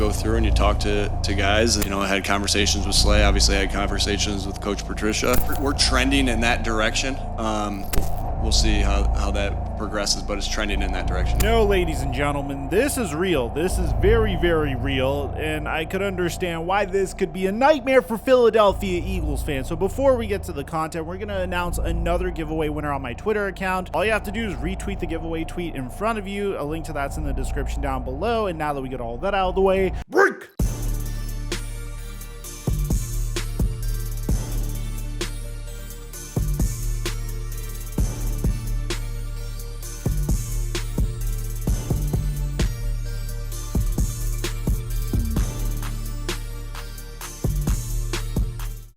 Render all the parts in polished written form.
go through and you talk to guys. You know, I had conversations with Slay. Obviously, I had conversations with Coach Patricia. We're trending in that direction. We'll see how that progresses, but it's trending in that direction. No, ladies and gentlemen, this is real. This is very, very real, and I could understand why this could be a nightmare for Philadelphia Eagles fans. So before we get to the content, we're going to announce another giveaway winner on my Twitter account. All you have to do is retweet the giveaway tweet in front of you. A link to that's in the description down below. And now that we get all that out of the way, break!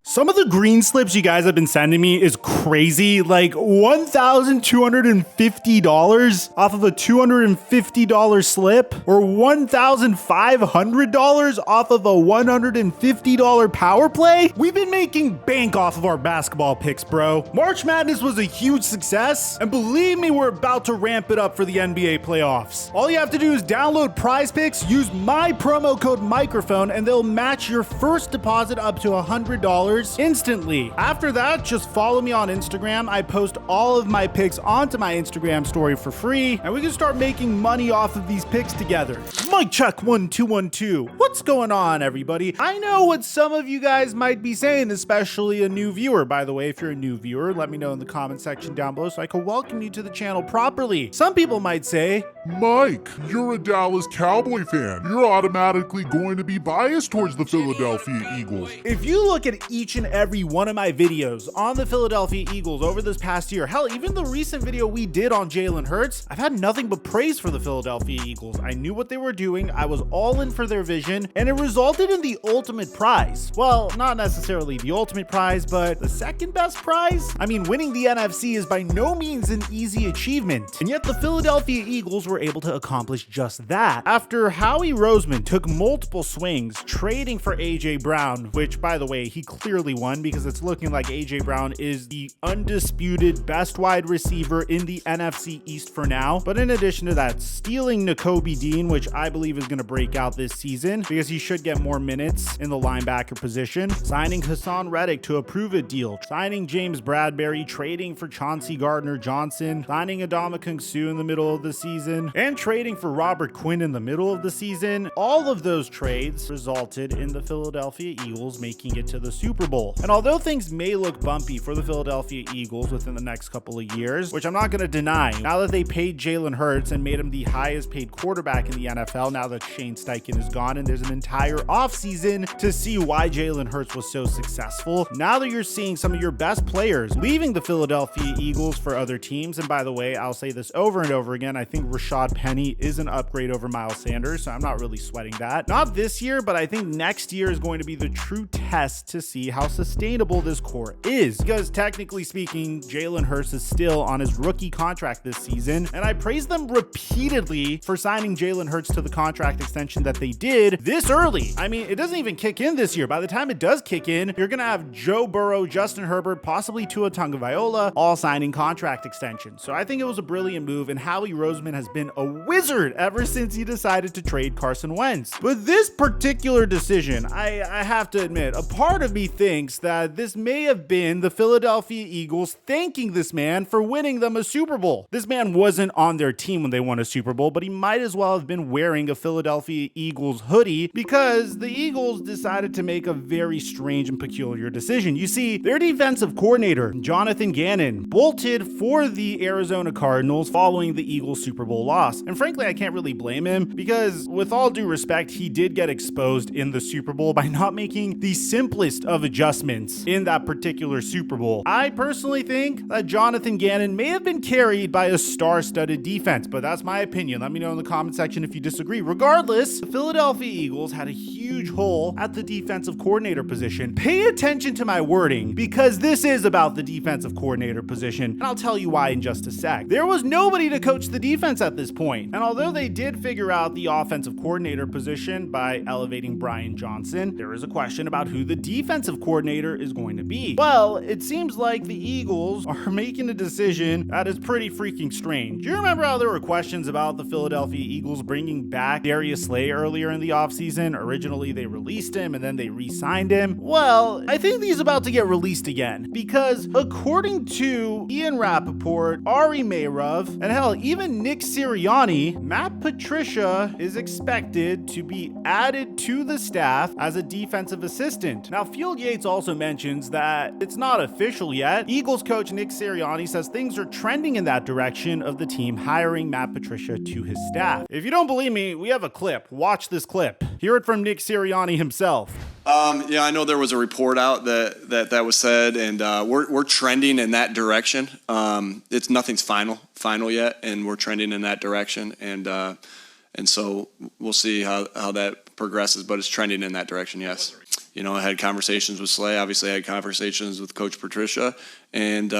Some of the green slips you guys have been sending me is crazy. Like $1,250 off of a $250 slip, or $1,500 off of a $150 power play. We've been making bank off of our basketball picks, bro. March Madness was a huge success, and believe me, we're about to ramp it up for the NBA playoffs. All you have to do is download Prize Picks, use my promo code Mikerophone, and they'll match your first deposit up to $100 instantly. After that, just follow me on Instagram. I post all of my picks onto my Instagram story for free, and we can start making money off of these picks together. Mic check 1 2 1 2. What's going on, everybody? I know what some of you guys might be saying, especially a new viewer. By the way, if you're a new viewer, let me know in the comment section down below so I can welcome you to the channel properly. Some people might say, Mike, you're a Dallas Cowboy fan. You're automatically going to be biased towards the Philadelphia Eagles. if you look at each and every one of my videos on the Philadelphia Eagles over this past year, hell, even the recent video we did on Jalen Hurts, I've had nothing but praise for the Philadelphia Eagles. I knew what they were doing. I was all in for their vision, and it resulted in the ultimate prize. Well, not necessarily the ultimate prize, but the second best prize. I mean, winning the NFC is by no means an easy achievement, and yet the Philadelphia Eagles were able to accomplish just that. After Howie Roseman took multiple swings trading for AJ Brown, which, by the way, he clearly won because it's looking like AJ Brown is the undisputed best wide receiver in the NFC East for now. But in addition to that, stealing Nakobe Dean, which I believe is going to break out this season because he should get more minutes in the linebacker position, signing Hassan Reddick to a prove-it deal, signing James Bradbury, trading for Chauncey Gardner-Johnson, signing Adama Kung-Su in the middle of the season, and trading for Robert Quinn in the middle of the season. All of those trades resulted in the Philadelphia Eagles making it to the Super Bowl. And although things may look bumpy for the Philadelphia Eagles within the next couple of years, which I'm not going to deny, now that they paid Jalen Hurts and made him the highest paid quarterback in the NFL, now that Shane Steichen is gone, and there's an entire offseason to see why Jalen Hurts was so successful. Now that you're seeing some of your best players leaving the Philadelphia Eagles for other teams, and by the way, I'll say this over and over again, I think Rashad Penny is an upgrade over Miles Sanders, so I'm not really sweating that. Not this year, but I think next year is going to be the true test to see how sustainable this core is, because technically speaking, Jalen Hurts is still on his rookie contract this season, and I praise them repeatedly for signing Jalen Hurts to the contract extension that they did this early. I mean, it doesn't even kick in this year. By the time it does kick in, you're gonna have Joe Burrow, Justin Herbert, possibly Tua Tagovailoa, all signing contract extensions. So I think it was a brilliant move, and Howie Roseman has been a wizard ever since he decided to trade Carson Wentz. But this particular decision, I have to admit, a part of me thinks that this may have been the Philadelphia Eagles thanking this man for winning them a Super Bowl. This man wasn't on their team when they won a Super Bowl, but he might as well have been wearing a Philadelphia Eagles hoodie because the Eagles decided to make a very strange and peculiar decision. You see, their defensive coordinator, Jonathan Gannon, bolted for the Arizona Cardinals following the Eagles Super Bowl loss. And frankly, I can't really blame him because, with all due respect, he did get exposed in the Super Bowl by not making the simplest of adjustments in that particular Super Bowl. I personally think that Jonathan Gannon may have been carried by a star-studded defense, but that's my opinion. Let me know in the comment section if you disagree. Regardless, the Philadelphia Eagles had a huge huge hole at the defensive coordinator position. Pay attention to my wording, because this is about the defensive coordinator position, and I'll tell you why in just a sec. There was nobody to coach the defense at this point, and although they did figure out the offensive coordinator position by elevating Brian Johnson, there is a question about who the defensive coordinator is going to be. Well, it seems like the Eagles are making a decision that is pretty freaking strange. Do you remember how there were questions about the Philadelphia Eagles bringing back Darius Slay earlier in the offseason? Originally, they released him and then they re-signed him. Well, I think he's about to get released again, because according to Ian Rappaport, Ari Meirov, and hell, even Nick Sirianni, Matt Patricia is expected to be added to the staff as a defensive assistant. Now, Field Yates also mentions that it's not official yet. Eagles coach Nick Sirianni says things are trending in that direction of the team hiring Matt Patricia to his staff. If you don't believe me, we have a clip. Watch this clip. Hear it from Nick Sirianni himself. Yeah, I know there was a report out that was said, and we're trending in that direction. It's nothing's final yet, and we're trending in that direction, and so we'll see how that progresses, but it's trending in that direction. Yes. You know, I had conversations with Slay. Obviously, I had conversations with Coach Patricia, and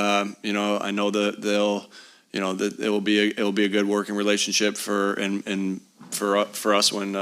you know, I know that that it will be a good working relationship for us when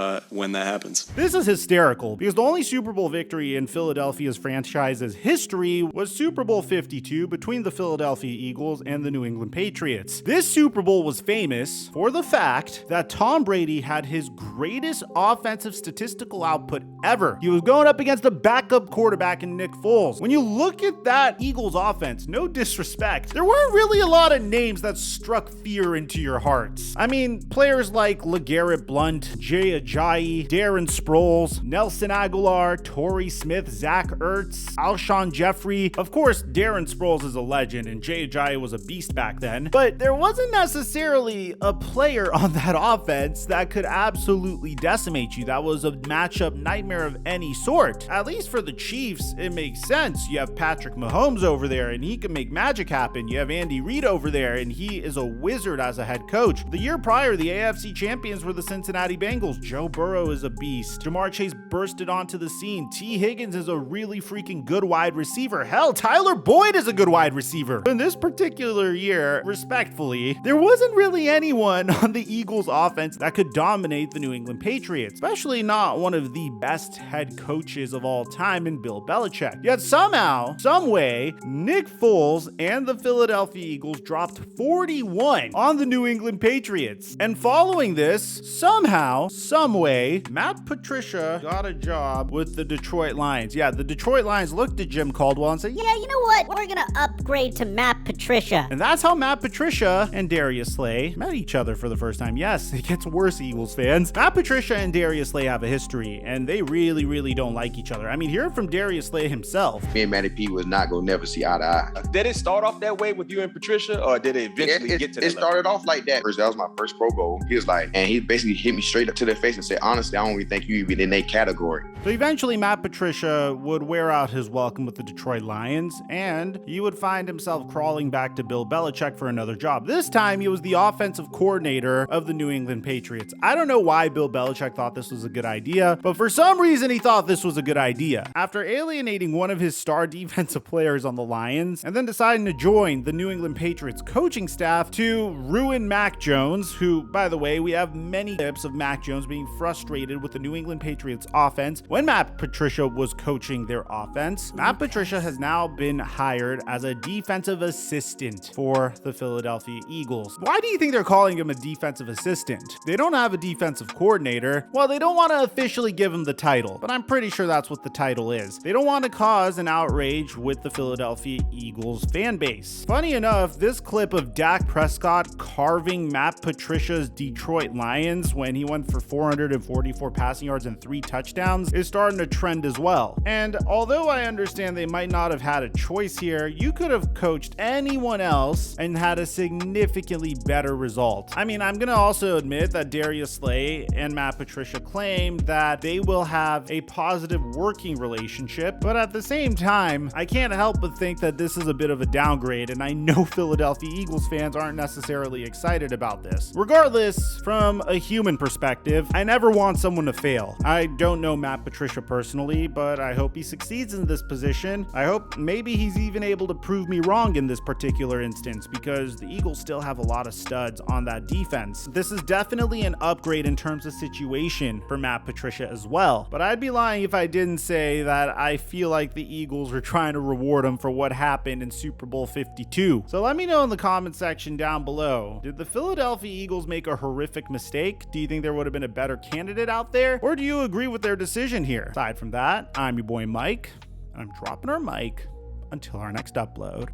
that happens. This is hysterical, because the only Super Bowl victory in Philadelphia's franchise's history was Super Bowl 52 between the Philadelphia Eagles and the New England Patriots. This Super Bowl was famous for the fact that Tom Brady had his greatest offensive statistical output ever. He was going up against a backup quarterback in Nick Foles. When you look at that Eagles offense, no disrespect, there weren't really a lot of names that struck fear into your hearts. I mean, players like LeGarrette Blount, Jay Ajayi, Darren Sproles, Nelson Aguilar, Torrey Smith, Zach Ertz, Alshon Jeffrey. Of course, Darren Sproles is a legend and Jay Ajayi was a beast back then, but there wasn't necessarily a player on that offense that could absolutely decimate you. That was a matchup nightmare of any sort. At least for the Chiefs, it makes sense. You have Patrick Mahomes over there and he can make magic happen. You have Andy Reid over there and he is a wizard as a head coach. The year prior, the AFC champions were the Cincinnati Bengals. Joe Burrow is a beast. Jamar Chase bursted onto the scene. T. Higgins is a really freaking good wide receiver. Hell, Tyler Boyd is a good wide receiver. In this particular year, respectfully, there wasn't really anyone on the Eagles offense that could dominate the New England Patriots, especially not one of the best head coaches of all time in Bill Belichick. Yet somehow, someway, Nick Foles and the Philadelphia Eagles dropped 41 on the New England Patriots. And following this, somehow, someway, Matt Patricia got a job with the Detroit Lions. Yeah, the Detroit Lions looked at Jim Caldwell and said, yeah, you know what? We're gonna upgrade to Matt Patricia. And that's how Matt Patricia and Darius Slay met each other for the first time. Yes, it gets worse, Eagles fans. Matt Patricia and Darius Slay have a history, and they really, really don't like each other. I mean, hear it from Darius Slay himself. Me and Matty P was not gonna never see eye to eye. Did it start off that way with you and Patricia, or did it eventually get to that It started off like that. First, that was my first Pro Bowl. He was like, and he basically hit me straight up to the face and said, honestly, I don't even think you even in that category. So eventually, Matt Patricia would wear out his welcome with the Detroit Lions, and he would find himself crawling back to Bill Belichick for another job. This time, he was the offensive coordinator of the New England Patriots. I don't know why Bill Belichick thought this was a good idea, but for some reason, he thought this was a good idea. After alienating one of his star defensive players on the Lions, and then deciding to join the New England Patriots coaching staff to ruin Mac Jones, who, by the way, we have many clips of Mac Jones being frustrated with the New England Patriots offense when Matt Patricia was coaching their offense. Matt Patricia has now been hired as a defensive assistant for the Philadelphia Eagles. Why do you think they're calling him a defensive assistant? They don't have a defensive coordinator. Well, they don't want to officially give him the title, but I'm pretty sure that's what the title is. They don't want to cause an outrage with the Philadelphia Eagles fan base. Funny enough, this clip of Dak Prescott carving Matt Patricia's Detroit Lions when he went for 444 passing yards and 3 touchdowns is starting to trend as well. And although I understand they might not have had a choice here, you could have coached anyone else and had a significantly better result. I mean, I'm gonna also admit that Darius Slay and Matt Patricia claimed that they will have a positive working relationship, but at the same time, I can't help but think that this is a bit of a downgrade, and I know Philadelphia Eagles fans aren't necessarily excited about this. Regardless, from a human perspective, I never want someone to fail. I don't know Matt Patricia personally, but I hope he succeeds in this position. I hope maybe he's even able to prove me wrong in this particular instance, because the Eagles still have a lot of studs on that defense. This is definitely an upgrade in terms of situation for Matt Patricia as well, but I'd be lying if I didn't say that I feel like the Eagles were trying to reward him for what happened in Super Bowl 52. So let me know in the comment section down below, did the Philadelphia Eagles make a horrific mistake? Do you think there would have been a better candidate out there? Or do you agree with their decision here? Aside from that, I'm your boy Mike, and I'm dropping our mic until our next upload.